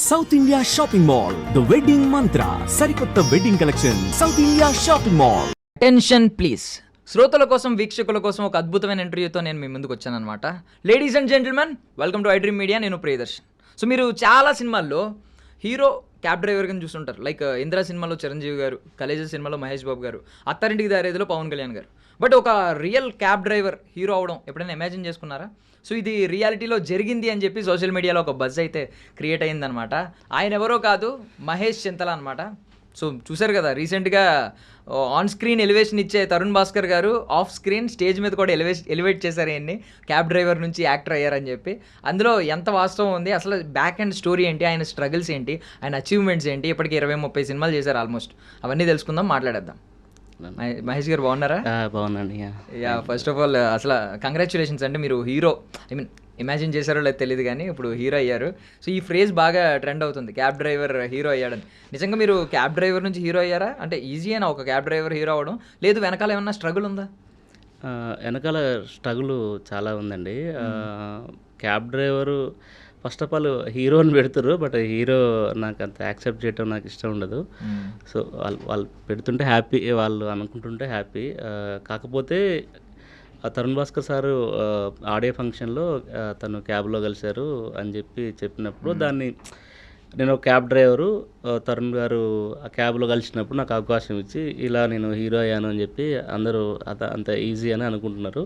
South India shopping mall the wedding మంత్ర సరికొత్త wedding collection south India shopping mall. Attention please. శ్రోతల కోసం, వీక్షకుల కోసం ఒక అద్భుతమైన ఇంటర్వ్యూతో నేను మీ ముందుకు వచ్చానమాట. Ladies and gentlemen, welcome to iDream media. నేను ప్రియదర్శన్. సో మీరు చాలా సినిమాల్లో హీరో క్యాబ్ డ్రైవర్ కింద చూస్తుంటారు. లైక్ ఇందిరా సినిమాలో చిరంజీవి గారు, కలేజా సినిమాలో మహేష్ బాబు గారు, అత్తారింటికి దారేదిలో పవన్ కళ్యాణ్ గారు. బట్ ఒక రియల్ క్యాబ్ డ్రైవర్ హీరో అవడం ఎప్పుడైనా ఇమాజిన్ చేసుకున్నారా? సో ఇది రియాలిటీలో జరిగింది అని చెప్పి సోషల్ మీడియాలో ఒక బజ్ అయితే క్రియేట్ అయిందనమాట. ఆయన ఎవరో కాదు, మహేష్ చింతల అనమాట. సో చూశారు కదా, రీసెంట్గా ఆన్ స్క్రీన్ ఎలివేషన్ ఇచ్చే తరుణ్ భాస్కర్ గారు ఆఫ్ స్క్రీన్ స్టేజ్ మీద కూడా ఎలివేట్ చేశారు ఆయన్ని, క్యాబ్ డ్రైవర్ నుంచి యాక్టర్ అయ్యారని చెప్పి. అందులో ఎంత వాస్తవం ఉంది, అసలు బ్యాక్ అండ్ స్టోరీ ఏంటి, ఆయన స్ట్రగుల్స్ ఏంటి, ఆయన అచీవ్మెంట్స్ ఏంటి, ఇప్పటికి 20-30 సినిమాలు చేశారు ఆల్మోస్ట్. అవన్నీ తెలుసుకుందాం, మాట్లాడేద్దాం. మహేష్ గారు బాగున్నారా? బాగున్నాండి. యా, ఫస్ట్ ఆఫ్ ఆల్ అసలు కంగ్రాచులేషన్స్. అంటే మీరు హీరో, ఐ మీన్ ఇమాజిన్ చేశారో లేదు తెలియదు కానీ ఇప్పుడు హీరో అయ్యారు. సో ఈ ఫ్రేజ్ బాగా ట్రెండ్ అవుతుంది, క్యాబ్ డ్రైవర్ హీరో అయ్యాడని. నిజంగా మీరు క్యాబ్ డ్రైవర్ నుంచి హీరో అయ్యారా? అంటే ఈజీ అయినా ఒక క్యాబ్ డ్రైవర్ హీరో అవ్వడం, లేదు వెనకాల ఏమన్నా స్ట్రగుల్ ఉందా? వెనకాల స్ట్రగుల్ చాలా ఉందండి. Cab driver first of all హీరోని పెడతారు, బట్ హీరో నాకు అంత యాక్సెప్ట్ చేయడం నాకు ఇష్టం ఉండదు. సో వాళ్ళు పెడుతుంటే హ్యాపీ, వాళ్ళు అనుకుంటుంటే హ్యాపీ. కాకపోతే తరుణ్ భాస్కర్ సారు ఆడియో ఫంక్షన్లో తను క్యాబ్లో కలిశారు అని చెప్పినప్పుడు దాన్ని నేను ఒక క్యాబ్ డ్రైవరు, తరుణ్ గారు ఆ క్యాబ్లో కలిసినప్పుడు నాకు అవకాశం ఇచ్చి ఇలా నేను హీరో అయ్యాను అని చెప్పి అందరూ అంత ఈజీ అని అనుకుంటున్నారు.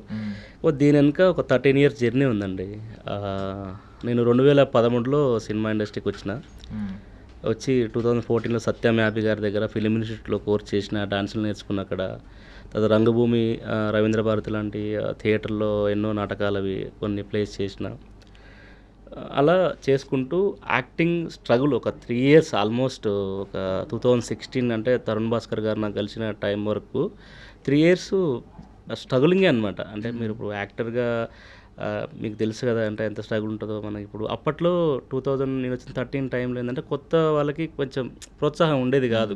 దీని వెనుక ఒక 13 years జర్నీ ఉందండి. నేను 2013లో సినిమా ఇండస్ట్రీకి వచ్చి 2014లో సత్యం యాపి గారి దగ్గర ఫిలిం ఇన్స్టిట్యూట్లో కోర్స్ చేసిన, డాన్సులు నేర్చుకున్న అక్కడ. తర్వాత రంగభూమి, రవీంద్ర భారతి లాంటి థియేటర్లో ఎన్నో నాటకాలవి కొన్ని ప్లేస్ చేసిన. అలా చేసుకుంటూ యాక్టింగ్ స్ట్రగుల్ ఒక 3 years ఆల్మోస్ట్, ఒక 2016 అంటే తరుణ్ భాస్కర్ గారు నాకు కలిసిన టైం వరకు 3 years స్ట్రగులింగే అనమాట. అంటే మీరు ఇప్పుడు యాక్టర్గా మీకు తెలుసు కదా అంటే ఎంత స్ట్రగుల్ ఉంటుందో మనకి. ఇప్పుడు అప్పట్లో 2013 టైంలో ఏంటంటే కొత్త వాళ్ళకి కొంచెం ప్రోత్సాహం ఉండేది కాదు,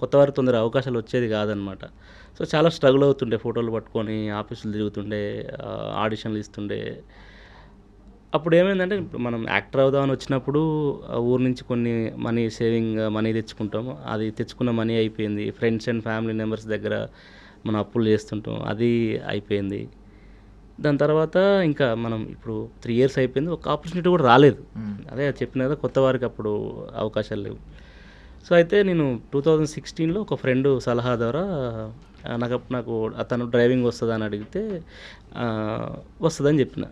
కొత్త వారికి తొందర అవకాశాలు వచ్చేది కాదనమాట. సో చాలా స్ట్రగుల్ అవుతుండే, ఫోటోలు పట్టుకొని ఆఫీసులు తిరుగుతుండే, ఆడిషన్లు ఇస్తుండే. అప్పుడు ఏమైందంటే ఇప్పుడు మనం యాక్టర్ అవుదామని వచ్చినప్పుడు ఊరు నుంచి కొన్ని మనీ తెచ్చుకుంటాము. అది తెచ్చుకున్న మనీ అయిపోయింది. ఫ్రెండ్స్ అండ్ ఫ్యామిలీ మెంబర్స్ దగ్గర మనం అప్పులు చేస్తుంటాం, అది అయిపోయింది. దాని తర్వాత ఇంకా మనం ఇప్పుడు 3 years అయిపోయింది, ఒక ఆపర్చునిటీ కూడా రాలేదు. అదే చెప్పిన కదా, కొత్త వారికి అప్పుడు అవకాశాలు లేవు. సో అయితే నేను 2016లో ఒక ఫ్రెండ్ సలహా ద్వారా నాకు అతను డ్రైవింగ్ వస్తుందా అని అడిగితే వస్తుందని చెప్పిన.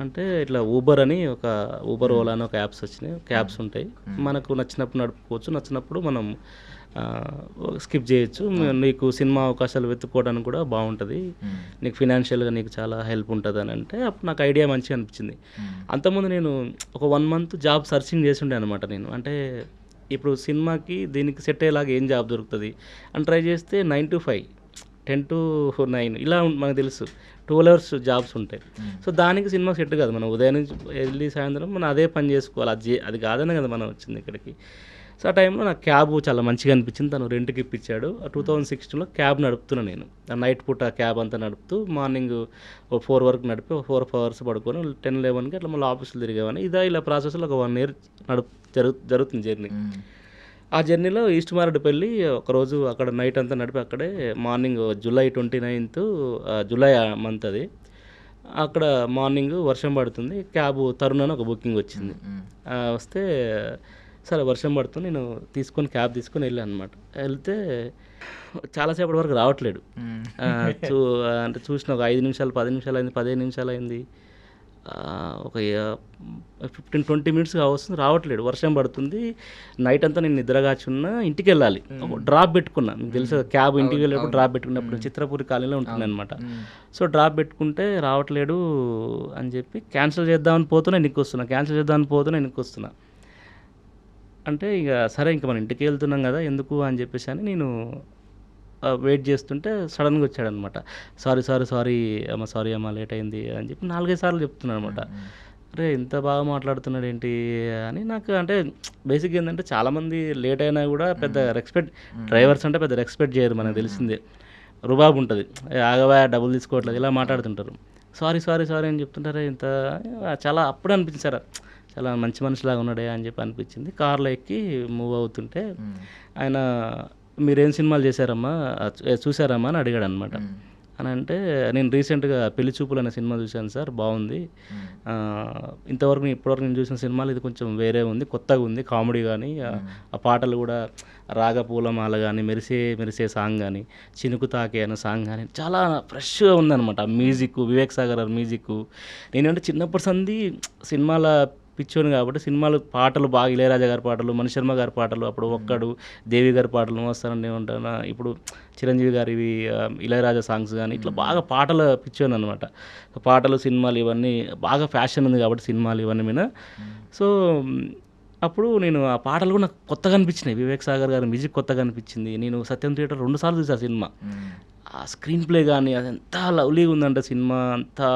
అంటే ఇట్లా ఊబర్ ఓలా అని ఒక యాప్స్ వచ్చినాయి, క్యాబ్స్ ఉంటాయి. మనకు నచ్చినప్పుడు నడుపుకోవచ్చు, నచ్చినప్పుడు మనం స్కిప్ చేయొచ్చు. నీకు సినిమా అవకాశాలు వెతుక్కోవడానికి కూడా బాగుంటుంది, నీకు ఫినాన్షియల్గా నీకు చాలా హెల్ప్ ఉంటుంది అని అంటే అప్పుడు నాకు ఐడియా మంచిగా అనిపించింది. అంతకుముందు నేను ఒక 1 month జాబ్ సర్చింగ్ చేసి ఉండే అనమాట. నేను అంటే ఇప్పుడు సినిమాకి దీనికి సెట్ అయ్యేలాగా ఏం జాబ్ దొరుకుతుంది అని ట్రై చేస్తే 9 to 5, 10 to 9 ఇలా మనకు తెలుసు, 12 hours జాబ్స్ ఉంటాయి. సో దానికి సినిమా సెట్ కాదు. మనం ఉదయం నుంచి వెళ్ళి సాయంత్రం మనం అదే పని చేసుకోవాలి. అది కాదనే కదా మనం వచ్చింది ఇక్కడికి. సో ఆ టైంలో నాకు క్యాబ్ చాలా మంచిగా అనిపించింది, తను రెంట్కి ఇప్పించాడు. 2016లో క్యాబ్ నడుపుతున్నాను నేను. నైట్ పూట క్యాబ్ అంతా నడుపుతూ మార్నింగ్ 4 వరకు నడిపి 4 hours పడుకొని 10-11కి అట్లా మళ్ళీ ఆఫీసులు తిరిగేవాడిని. ఇలా ప్రాసెస్లో ఒక 1 year జరుగుతుంది జర్నీ. ఆ జర్నీలో ఈస్ట్ మారేడుపల్లి ఒకరోజు అక్కడ నైట్ అంతా నడిపి అక్కడే morning July 29th, July month అది. అక్కడ మార్నింగ్ వర్షం పడుతుంది, క్యాబ్ తరుణ్ అని ఒక బుకింగ్ వచ్చింది. వస్తే సరే వర్షం పడుతుంది, నేను క్యాబ్ తీసుకొని వెళ్ళాను అనమాట. వెళ్తే చాలాసేపటి వరకు రావట్లేడు. అంటే చూసిన ఒక 5 నిమిషాలు 10 నిమిషాలు అయింది, 15 నిమిషాలు అయింది, ఒక 15-20 minutes వస్తుంది, రావట్లేడు. వర్షం పడుతుంది, నైట్ అంతా నేను నిద్రగాచున్నా. ఇంటికి వెళ్ళాలి, డ్రాప్ పెట్టుకున్నా. మీకు తెలుసు క్యాబ్ ఇంటికి వెళ్ళేటప్పుడు డ్రాప్ పెట్టుకున్నప్పుడు చిత్రపూరి కాలనీలో ఉంటుంది అనమాట. సో డ్రాప్ పెట్టుకుంటే రావట్లేడు అని చెప్పి క్యాన్సిల్ చేద్దామని పోతున్నా, వెనక్కి వస్తున్నా. అంటే ఇక సరే ఇంకా మన ఇంటికి వెళ్తున్నాం కదా ఎందుకు అని చెప్పేసి అని నేను వెయిట్ చేస్తుంటే సడన్గా వచ్చాడనమాట. సారీ అమ్మ లేట్ అయింది అని చెప్పి 4-5 సార్లు చెప్తున్నాను అనమాట. అరే ఇంత బాగా మాట్లాడుతున్నాడు ఏంటి అని నాకు. అంటే బేసిక్గా ఏంటంటే చాలామంది లేట్ అయినా కూడా పెద్ద డ్రైవర్స్ అంటే పెద్ద రెస్పెక్ట్ చేయరు, మనకు తెలిసిందే. రుబాబు ఉంటుంది, ఆగవా డబ్బులు తీసుకోవట్లేదు ఇలా మాట్లాడుతుంటారు. సారీ అని చెప్తుంటారే ఇంత చాలా అప్పుడే అనిపించారు, చాలా మంచి మనిషిలాగా ఉన్నాడే అని చెప్పి అనిపించింది. కార్లో ఎక్కి మూవ్ అవుతుంటే ఆయన మీరేం సినిమాలు చేశారమ్మా చూసారమ్మా అని అడిగాడు అనమాట. అని అంటే నేను రీసెంట్గా పెళ్లి చూపులు అనే సినిమా చూశాను సార్, బాగుంది. ఇప్పటివరకు నేను చూసిన సినిమాలు ఇది కొంచెం వేరే ఉంది, కొత్తగా ఉంది, కామెడీ కానీ ఆ పాటలు కూడా రాగ పూలమాల కానీ, మెరిసే మెరిసే సాంగ్ కానీ, చినుకు తాకే అనే సాంగ్ కానీ చాలా ఫ్రెష్గా ఉందన్నమాట. ఆ మ్యూజిక్, వివేక్ సాగర్ మ్యూజిక్. నేనంటే చిన్నప్పటి సంది సినిమాల పిచ్చోని కాబట్టి సినిమాలు పాటలు బాగా, ఇళయరాజా గారి పాటలు, మణిశర్మ గారి పాటలు, అప్పుడు ఒక్కడు, దేవి గారి పాటలు వస్తానని ఉంటాను, ఇప్పుడు చిరంజీవి గారివి ఇళయరాజా సాంగ్స్ కానీ ఇట్లా బాగా పాటల పిచ్చోని అనమాట. పాటలు, సినిమాలు ఇవన్నీ బాగా ఫ్యాషన్ ఉంది కాబట్టి సినిమాలు ఇవన్నీ మీద. సో అప్పుడు నేను ఆ పాటలు కూడా నాకు కొత్తగా అనిపించినాయి. వివేక్ సాగర్ గారి మ్యూజిక్ కొత్తగా అనిపించింది. నేను సత్యం థియేటర్ 2 సార్లు చూసా సినిమా. ఆ స్క్రీన్ ప్లే కానీ అది ఎంత లవ్లీగా ఉందంటే సినిమా అంతా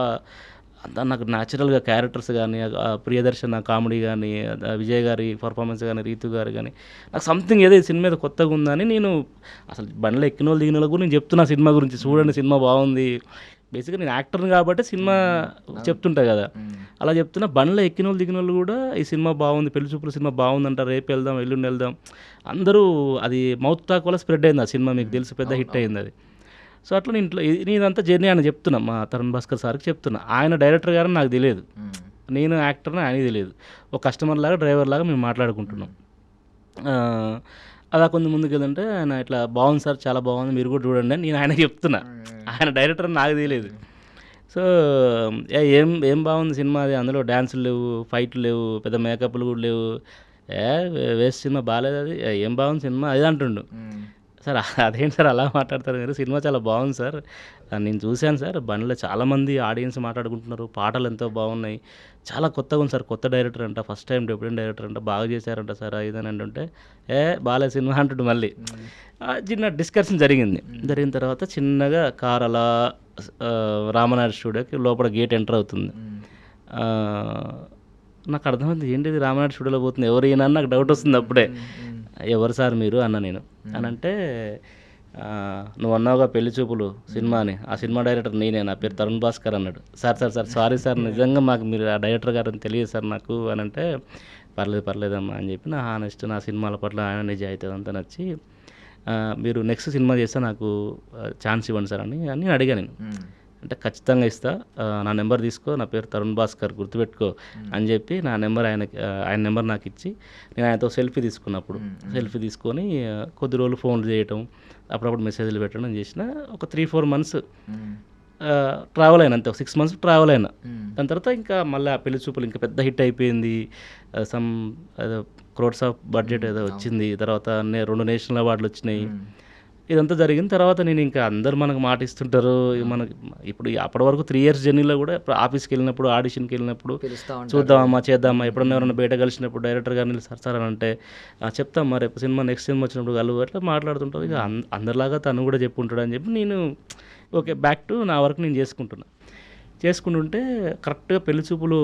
నాకు న్యాచురల్గా క్యారెక్టర్స్ కానీ, ప్రియదర్శన కామెడీ కానీ, విజయ్ గారి పర్ఫార్మెన్స్ కానీ, రీతు గారు కానీ నాకు సంథింగ్ ఏదో ఈ సినిమా మీద కొత్తగా ఉందని నేను అసలు బండ్లో ఎక్కిన వాళ్ళు దిగిన వాళ్ళు కూడా నేను చెప్తున్నా సినిమా గురించి, చూడండి సినిమా బాగుంది. బేసిక్గా నేను యాక్టర్ని కాబట్టి సినిమా చెప్తుంటా కదా, అలా చెప్తున్నా. బండ్లో ఎక్కిన వాళ్ళు దిగిన వాళ్ళు కూడా ఈ సినిమా బాగుంది, పెళ్లి చూపుల సినిమా బాగుందంట, రేపు వెళ్దాం, ఎల్లుండి వెళ్దాం అందరూ. అది మౌత్ టాక్ వల్ల స్ప్రెడ్ అయింది ఆ సినిమా, మీకు తెలుసు, పెద్ద హిట్ అయింది అది. సో అట్లా నేనంతా జర్నీ ఆయన చెప్తున్నా, మా తరుణ్ భాస్కర్ సార్కి చెప్తున్నా. ఆయన డైరెక్టర్ గారని నాకు తెలియదు, నేను యాక్టర్ని ఆయనకి తెలియదు. ఒక కస్టమర్ లాగా, డ్రైవర్ లాగా మేము మాట్లాడుకుంటున్నాం. అలా కొంచెం ముందుకు వెళ్తుంటే ఆయన ఇట్లా బాగుంది సార్, చాలా బాగుంది, మీరు కూడా చూడండి అని నేను ఆయనకి చెప్తున్నా. ఆయన డైరెక్టర్ నాకు తెలియదు. సో ఏం బాగుంది సినిమా, అది అందులో డ్యాన్సులు లేవు, ఫైట్లు లేవు, పెద్ద మేకప్లు కూడా లేవు, వేస్ట్ సినిమా బాగాలేదు, అది ఏం బాగుంది సినిమా అది అంటుండు. సార్ అదేంటి సార్ అలా మాట్లాడతారు మీరు, సినిమా చాలా బాగుంది సార్, నేను చూశాను సార్, బండిలో చాలామంది ఆడియన్స్ మాట్లాడుకుంటున్నారు, పాటలు ఎంతో బాగున్నాయి, చాలా కొత్తగా ఉంది సార్, కొత్త డైరెక్టర్ అంట, ఫస్ట్ టైం డెబ్యూటీ డైరెక్టర్ అంట, బాగా చేశారంట సార్ ఇదని అంటుంటే బాగాలేదు సినిమా అంటుండు. మళ్ళీ చిన్న డిస్కషన్ జరిగిన తర్వాత చిన్నగా కార్ అలా రామనాయుడు స్టూడియోకి లోపల గేట్ ఎంటర్ అవుతుంది. నాకు అర్థమైంది ఏంటిది రామనాయుడు స్టూడియోలో పోతుంది, ఎవరు ఈయన నాకు డౌట్ వస్తుంది అప్పుడే. ఎవరు సార్ మీరు అన్న నేను అని అంటే, నువ్వు అన్నావుగా పెళ్లి చూపులు సినిమా అని, ఆ సినిమా డైరెక్టర్ నేనే, నా పేరు తరుణ్ భాస్కర్ అన్నాడు. సార్ సారీ సార్, నిజంగా మాకు మీరు ఆ డైరెక్టర్ గారు తెలియదు సార్ నాకు అని అంటే, పర్లేదమ్మా అని చెప్పి నా హానెస్ట్, నా సినిమాల పట్ల ఆయన నిజాయితీ అంతా నచ్చి, మీరు నెక్స్ట్ సినిమా చేస్తే నాకు ఛాన్స్ ఇవ్వండి సార్ అని నేను అడిగాను. నేను అంటే ఖచ్చితంగా ఇస్తా, నా నెంబర్ తీసుకో, నా పేరు తరుణ్ భాస్కర్ గుర్తుపెట్టుకో అని చెప్పి నా నెంబర్ ఆయన నెంబర్ నాకు ఇచ్చి, నేను ఆయనతో సెల్ఫీ తీసుకొని కొద్ది రోజులు ఫోన్లు చేయటం, అప్పుడప్పుడు మెసేజ్లు పెట్టడం చేసిన. ఒక 3-4 months ట్రావెల్ అయినా, అంతే 6 months ట్రావెల్ అయినా. దాని తర్వాత ఇంకా మళ్ళీ ఆ పెళ్లి చూపులు ఇంకా పెద్ద హిట్ అయిపోయింది, సమ్ crores ఆఫ్ బడ్జెట్ ఏదో వచ్చింది, తర్వాత 2 నేషనల్ అవార్డులు వచ్చినాయి. ఇదంతా జరిగిన తర్వాత నేను ఇంకా అందరు మనకు మాట ఇస్తుంటారు, మనకి ఇప్పుడు అప్పటి వరకు 3 years జర్నీలో కూడా ఆఫీస్కి వెళ్ళినప్పుడు, ఆడిషన్కి వెళ్ళినప్పుడు చూద్దామమ్మా, చేద్దామా, ఎప్పుడన్నా ఎవరైనా బయట కలిసినప్పుడు డైరెక్టర్ గారిని సార్ అని అంటే చెప్తామ్మా, రేపు నెక్స్ట్ సినిమా వచ్చినప్పుడు కలువు, అట్లా మాట్లాడుతుంటారు. ఇక అందరిలాగా తను కూడా చెప్పుకుంటాడు అని చెప్పి నేను ఓకే బ్యాక్ టు నా వర్క్ నేను చేసుకుంటుంటే కరెక్ట్గా పెళ్లి చూపులు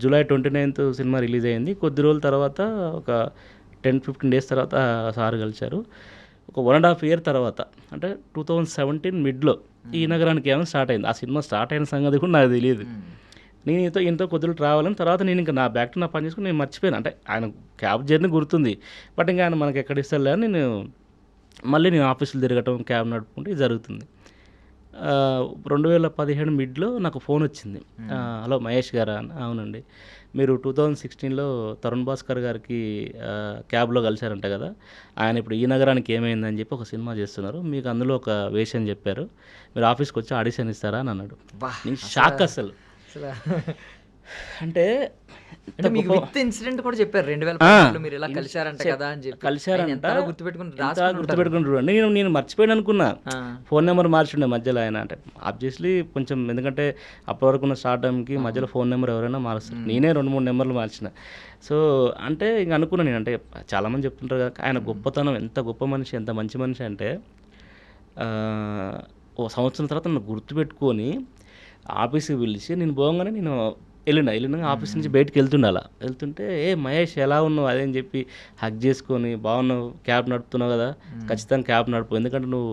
July 29th సినిమా రిలీజ్ అయింది. కొద్ది రోజుల తర్వాత ఒక 10-15 days తర్వాత సార్ కలిశారు. ఒక 1.5 year తర్వాత, అంటే 2017 midలో ఈ నగరానికి ఏమైనా స్టార్ట్ అయింది. ఆ సినిమా స్టార్ట్ అయిన సంగతి కూడా నాకు తెలియదు. నేను ఇంతో కొద్దిగా ట్రావెల్ అయిన తర్వాత నేను ఇంకా నా బ్యాక్ టు నా పని చేసుకుని నేను మర్చిపోయాను. అంటే ఆయన క్యాబ్ జర్నీ గుర్తుంది, బట్ ఇంకా ఆయన మనకి ఎక్కడ ఇస్తాలే అని నేను ఆఫీసులు తిరగటం, క్యాబ్ నడుపుకుంటే ఇది జరుగుతుంది. 2017 midలో నాకు ఫోన్ వచ్చింది. హలో మహేష్ గారా? అవునండి, మీరు 2016లో తరుణ్ భాస్కర్ గారికి క్యాబ్లో కలిశారంట కదా, ఆయన ఇప్పుడు ఈ నగరానికి ఏమైందని చెప్పి ఒక సినిమా చేస్తున్నారు, మీకు అందులో ఒక వేషం చెప్పారు, మీరు ఆఫీస్కి వచ్చి ఆడిషన్ ఇస్తారా అని అన్నాడు. నేను షాక్ అసలు. అంటే మీకు విత్ ఇన్సిడెంట్ కూడా చెప్పారు 2010లో మీరు ఇలా కలిశారంట కదా అని చెప్పి. కలిశారంట, గుర్తుపెట్టుకుని చూడండి. నేను మర్చిపోయాను అనుకున్నా, ఫోన్ నెంబర్ మార్చుండే మధ్యలో ఆయన. అంటే ఆబ్వియస్లీ కొంచెం, ఎందుకంటే అప్పటి వరకు ఉన్న స్టార్ట్ టైంకి మధ్యలో ఫోన్ నెంబర్ ఎవరైనా మారుస్తారు, నేనే 2-3 నెంబర్లు మార్చిన. సో అంటే ఇంక అనుకున్నాను నేను, అంటే చాలామంది చెప్తుంటారు కదా ఆయన గొప్పతనం, ఎంత గొప్ప మనిషి, ఎంత మంచి మనిషి అంటే, ఓ సంవత్సరం తర్వాత నన్ను గుర్తుపెట్టుకొని ఆఫీస్కి పిలిచి, నేను పోగానే నేను వెళ్ళినాక ఆఫీస్ నుంచి బయటికి వెళ్తుంటే ఏ మహేష్ ఎలా ఉన్నావు అదేం చెప్పి హక్ చేసుకొని బాగున్నావు, క్యాబ్ నడుపుతున్నావు కదా, ఖచ్చితంగా క్యాబ్ నడుపు, ఎందుకంటే నువ్వు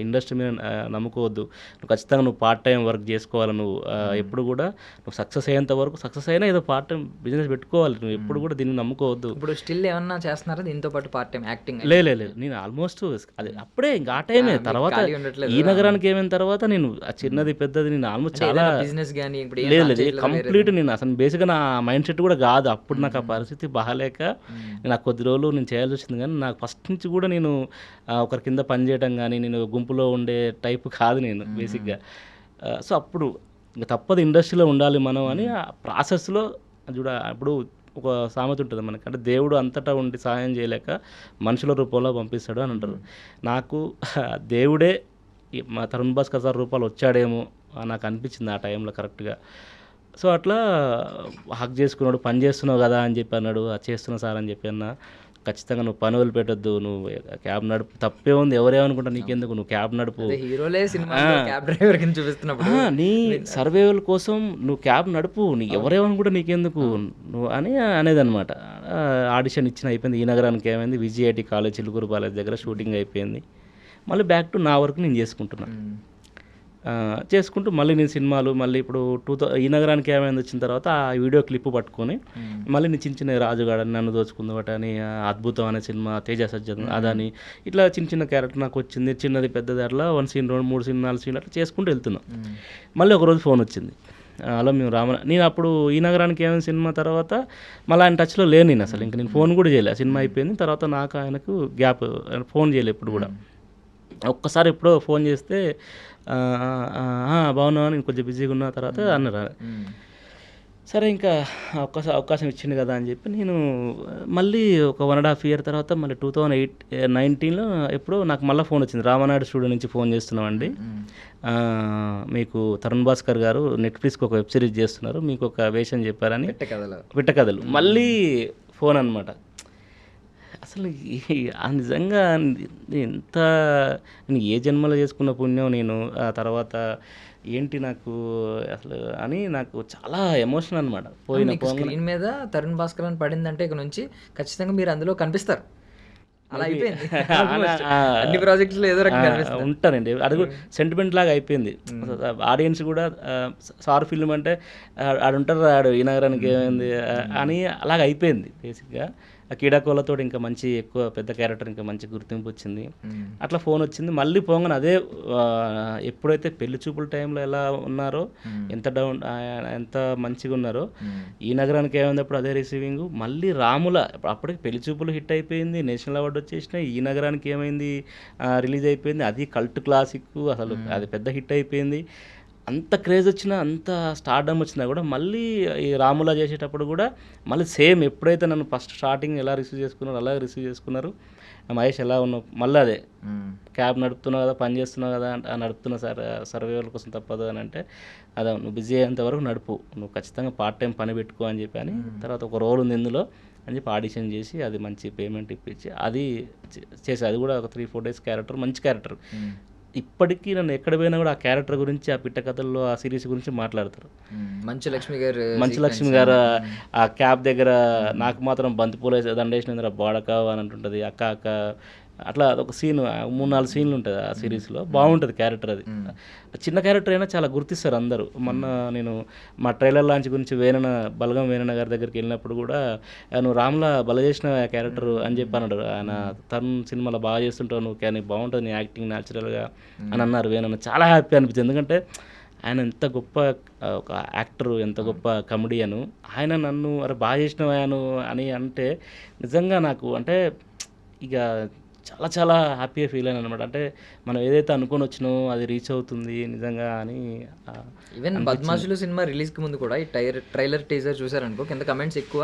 ఇండస్ట్రీ మీద నమ్ముకోవద్దు, నువ్వు ఖచ్చితంగా నువ్వు పార్ట్ టైం వర్క్ చేసుకోవాలి, నువ్వు ఎప్పుడు కూడా నువ్వు సక్సెస్ అయ్యేంత వరకు సక్సెస్ అయినా ఏదో పార్ట్ టైం బిజినెస్ పెట్టుకోవాలి, నువ్వు ఎప్పుడు కూడా దీన్ని నమ్ముకోవద్దు. ఇప్పుడు స్టిల్ ఏమన్నా చేస్తున్నారా దీంతో పాటు పార్ట్ టైం యాక్టింగ్? లేదు నేను ఆల్మోస్ట్ అది అప్పుడే ఇంకా ఆ టైమే. తర్వాత ఈ నగరానికి ఏమైనా తర్వాత నేను ఆ చిన్నది పెద్దది నేను ఆల్మోస్ట్ చాలా బిజినెస్ కానీ లేదు కంప్లీట్ నేను అసలు బేసిక్గా నా మైండ్ సెట్ కూడా కాదు అప్పుడు. నాకు ఆ పరిస్థితి బాగాలేక నాకు కొద్ది రోజులు నేను చేయాల్సి వచ్చింది, కానీ నాకు ఫస్ట్ నుంచి కూడా నేను ఒకరి కింద పని చేయడం కానీ నేను గుంపులో ఉండే టైపు కాదు నేను బేసిక్గా. సో అప్పుడు ఇంకా తప్పదు ఇండస్ట్రీలో ఉండాలి మనం అని ఆ ప్రాసెస్లో ఇప్పుడు ఒక సామెత ఉంటుంది మనకి, అంటే దేవుడు అంతటా ఉండి సహాయం చేయలేక మనుషుల రూపంలో పంపిస్తాడు అని అంటారు. నాకు దేవుడే మా తరుణ్ భాస్కర్ సార్ రూపాలు వచ్చాడేమో నాకు అనిపించింది ఆ టైంలో కరెక్ట్గా. సో అట్లా హక్ చేసుకున్నాడు, పని చేస్తున్నావు కదా అని చెప్పి అన్నాడు, అది చేస్తున్నా సార్ అని చెప్పి అన్నా. ఖచ్చితంగా నువ్వు పని వదిలిపెట్టొద్దు, నువ్వు క్యాబ్ నడుపు, తప్పే ఉంది, ఎవరేమనుకుంటా నీకెందుకు, నువ్వు క్యాబ్ నడుపు, హీరోలే సినిమా క్యాబ్ డ్రైవర్ కింద చూపిస్తున్నప్పుడు నీ సర్వైవల్ కోసం నువ్వు క్యాబ్ నడుపు, నీకు ఎవరేమనుకుంటా నీకెందుకు నువ్వు అని అనేది అనమాట. ఆడిషన్ ఇచ్చిన అయిపోయింది. ఈ నగరానికి ఏమైంది, విజయఐటి కాలేజ్ చిలుకూరు కాలేజ్ దగ్గర షూటింగ్ అయిపోయింది. మళ్ళీ బ్యాక్ టు నా వర్క్ నేను చేసుకుంటూ మళ్ళీ నేను సినిమాలు మళ్ళీ ఇప్పుడు ఈ నగరానికి ఏమైంది వచ్చిన తర్వాత ఆ వీడియో క్లిప్ పట్టుకొని మళ్ళీ నేను చిన్న రాజుగాడ, నన్ను దోచుకుందట అని, అద్భుతం అనే సినిమా, తేజ సజ్జన్ అదని, ఇట్లా చిన్న క్యారెక్టర్ నాకు వచ్చింది, చిన్నది పెద్దది, అట్లా 1 సీన్ 2 3 సీన్ 4 సీన్లు అట్లా చేసుకుంటూ వెళ్తున్నాం. మళ్ళీ ఒకరోజు ఫోన్ వచ్చింది, అలా మేము నేను అప్పుడు ఈ నగరానికి ఏమైనా సినిమా తర్వాత మళ్ళీ ఆయన టచ్లో లేను నేను అసలు, ఇంకా నేను ఫోన్ కూడా చేయలేదు. సినిమా అయిపోయింది తర్వాత నాకు ఆయనకు గ్యాప్, ఫోన్ చేయలేదు ఎప్పుడు కూడా. ఒక్కసారి ఎప్పుడో ఫోన్ చేస్తే బాగున్నావు నేను కొంచెం బిజీగా ఉన్న తర్వాత అన్నారు. సరే ఇంకా అవకాశం ఇచ్చింది కదా అని చెప్పి నేను మళ్ళీ ఒక 1.5 year తర్వాత మళ్ళీ 2019లో ఎప్పుడో నాకు మళ్ళీ ఫోన్ వచ్చింది, రామనాయుడు స్టూడియో నుంచి ఫోన్ చేస్తున్నామండి, మీకు తరుణ్ భాస్కర్ గారు నెట్ఫ్లిక్స్కి ఒక వెబ్ సిరీస్ చేస్తున్నారు, మీకు ఒక వేషం చెప్పారని, పిట్టకథలు. మళ్ళీ ఫోన్ అనమాట. అసలు నిజంగా ఎంత నేను ఏ జన్మలో చేసుకున్న పుణ్యం నేను, ఆ తర్వాత ఏంటి నాకు అసలు అని నాకు చాలా ఎమోషన్ అనమాట. స్క్రీన్ మీద తరుణ్ భాస్కర్ అని పడిందంటే ఇక నుంచి ఖచ్చితంగా మీరు అందులో కనిపిస్తారు. అలా అయిపోయింది అన్ని ప్రాజెక్ట్స్లో ఏదో రకంగా ఉంటానండి. అది కూడా సెంటిమెంట్ లాగా అయిపోయింది. ఆడియన్స్ కూడా సార్ ఫిల్మ్ అంటే ఆడుంటారు, ఆడు ఈ నగరానికి ఏమైంది అని అలాగ అయిపోయింది బేసిక్గా. ఆ కీడాకోలతో ఇంకా మంచి ఎక్కువ పెద్ద క్యారెక్టర్ ఇంకా మంచి గుర్తింపు వచ్చింది. అట్లా ఫోన్ వచ్చింది. మళ్ళీ పోగానే అదే ఎప్పుడైతే పెళ్లి చూపుల టైంలో ఎలా ఉన్నారో, ఎంత మంచిగా ఉన్నారో, ఈ నగరానికి ఏమైనప్పుడు అదే రిసీవింగ్. మళ్ళీ రాముల అప్పటికి పెళ్లి చూపులు హిట్ అయిపోయింది, నేషనల్ అవార్డు వచ్చేసినాయి. ఈ నగరానికి ఏమైంది రిలీజ్ అయిపోయింది, అది కల్ట్ క్లాసిక్, అసలు అది పెద్ద హిట్ అయిపోయింది. అంత క్రేజ్ వచ్చినా, అంత స్టార్డమ్ వచ్చినా కూడా మళ్ళీ ఈ రాములా చేసేటప్పుడు కూడా మళ్ళీ సేమ్ ఎప్పుడైతే నన్ను ఫస్ట్ స్టార్టింగ్ ఎలా రిసీవ్ చేసుకున్నారో అలాగే రిసీవ్ చేసుకున్నారు. మహేష్ ఎలా ఉన్నావు, మళ్ళీ అదే క్యాబ్ నడుపుతున్నావు కదా, పని చేస్తున్నావు కదా, నడుపుతున్నా సార్, సర్వైవల్ కోసం తప్పదు అని అంటే, అదే నువ్వు బిజీ అయ్యేంత వరకు నడుపు, నువ్వు ఖచ్చితంగా పార్ట్ టైం పని పెట్టుకో అని చెప్పి అని, తర్వాత ఒక రోల్ ఉంది ఇందులో అని చెప్పి ఆడిషన్ చేసి అది మంచి పేమెంట్ ఇప్పించి అది చేసి, అది కూడా ఒక 3-4 days క్యారెక్టర్, మంచి క్యారెక్టర్. ఇప్పటికీ నన్ను ఎక్కడ పోయినా కూడా ఆ క్యారెక్టర్ గురించి, ఆ పిట్ట కథల్లో ఆ సిరీస్ గురించి మాట్లాడతారు. మంచు లక్ష్మి గారు ఆ క్యాబ్ దగ్గర నాకు మాత్రం బంతిపూల దండేసిన బాడకావు అని అంటుంటుంది, అక్క అక్క, అట్లా అదొక సీన్, 3-4 సీన్లు ఉంటుంది ఆ సిరీస్లో. బాగుంటుంది క్యారెక్టర్. అది చిన్న క్యారెక్టర్ అయినా చాలా గుర్తిస్తారు అందరూ. మొన్న నేను మా ట్రైలర్ లాంచ్ గురించి బలగం వేణన గారి దగ్గరికి వెళ్ళినప్పుడు కూడా, నువ్వు రామ్లా బల చేసిన క్యారెక్టర్ అని చెప్పి అన్నాడు ఆయన. తను సినిమాలో బాగా చేస్తుంటావు నువ్వు, కానీ బాగుంటుంది నీ యాక్టింగ్ న్యాచురల్గా అని అన్నారు వేణన. చాలా హ్యాపీ అనిపించింది, ఎందుకంటే ఆయన ఎంత గొప్ప ఒక యాక్టరు, ఎంత గొప్ప కమెడియను. ఆయన నన్ను అరే బాగా చేసినవాను అని అంటే నిజంగా నాకు అంటే ఇక చాలా చాలా హ్యాపీగా ఫీల్ అయ్యాను అనమాట. అంటే మనం ఏదైతే అనుకొని వచ్చినామో అది రీచ్ అవుతుంది నిజంగా అని. ఈవెన్ బద్మాషులు సినిమా రిలీజ్కి ముందు కూడా ఈ ట్రైలర్ టీజర్ చూసారనుకో, కింద కమెంట్స్ ఎక్కువ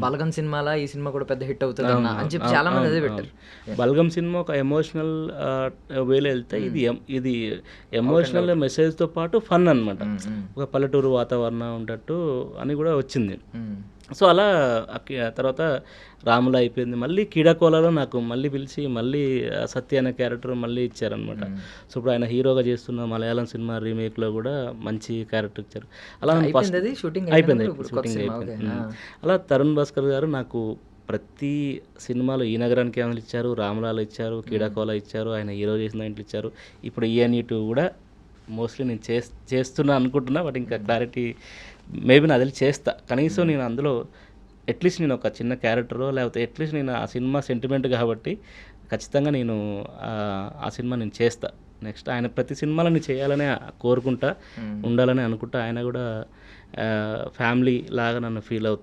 బలగం సినిమాలా ఈ సినిమా కూడా పెద్ద హిట్ అవుతుంది అని చెప్పి చాలా మంది అదే పెట్టారు. బలగం సినిమా ఒక ఎమోషనల్ వేలో వెళ్తే ఇది ఎమోషనల్ మెసేజ్తో పాటు ఫన్ అనమాట. ఒక పల్లెటూరు వాతావరణం ఉండట్టు అని కూడా వచ్చింది. సో అలా తర్వాత రాముల అయిపోయింది. మళ్ళీ కీడాకోలలో నాకు మళ్ళీ పిలిచి మళ్ళీ సత్య అనే క్యారెక్టర్ మళ్ళీ ఇచ్చారనమాట. సో ఇప్పుడు ఆయన హీరోగా చేస్తున్న మలయాళం సినిమా రీమేక్లో కూడా మంచి క్యారెక్టర్ ఇచ్చారు. అలా నన్ను అయిపోయింది అది షూటింగ్ అయిపోయింది ఇప్పుడు కొత్త షూటింగ్ సినిమా, అయిపోయింది. ఓకే. అలా తరుణ్ భాస్కర్ గారు నాకు ప్రతి సినిమాలో ఈ నగరానికి ఏమైనా ఇచ్చారు, రాములాలు ఇచ్చారు, కీడాకోల ఇచ్చారు, ఆయన హీరో చేసిన దాంట్లో ఇచ్చారు. ఇప్పుడు ENE2 కూడా మోస్ట్లీ నేను చేస్తున్నా అనుకుంటున్నా, బట్ ఇంకా క్లారిటీ మేబీ నా తెలిసి చేస్తా. కనీసం నేను అందులో అట్లీస్ట్ నేను ఒక చిన్న క్యారెక్టరో లేకపోతే అట్లీస్ట్ నేను ఆ సినిమా సెంటిమెంట్ కాబట్టి ఖచ్చితంగా నేను ఆ సినిమా నేను చేస్తా. నెక్స్ట్ ఆయన ప్రతి సినిమాలో నేను చేయాలనే కోరుకుంటా, ఉండాలని అనుకుంటా. ఆయన కూడా ఫ్యామిలీ లాగా నన్ను ఫీల్ అవుతా.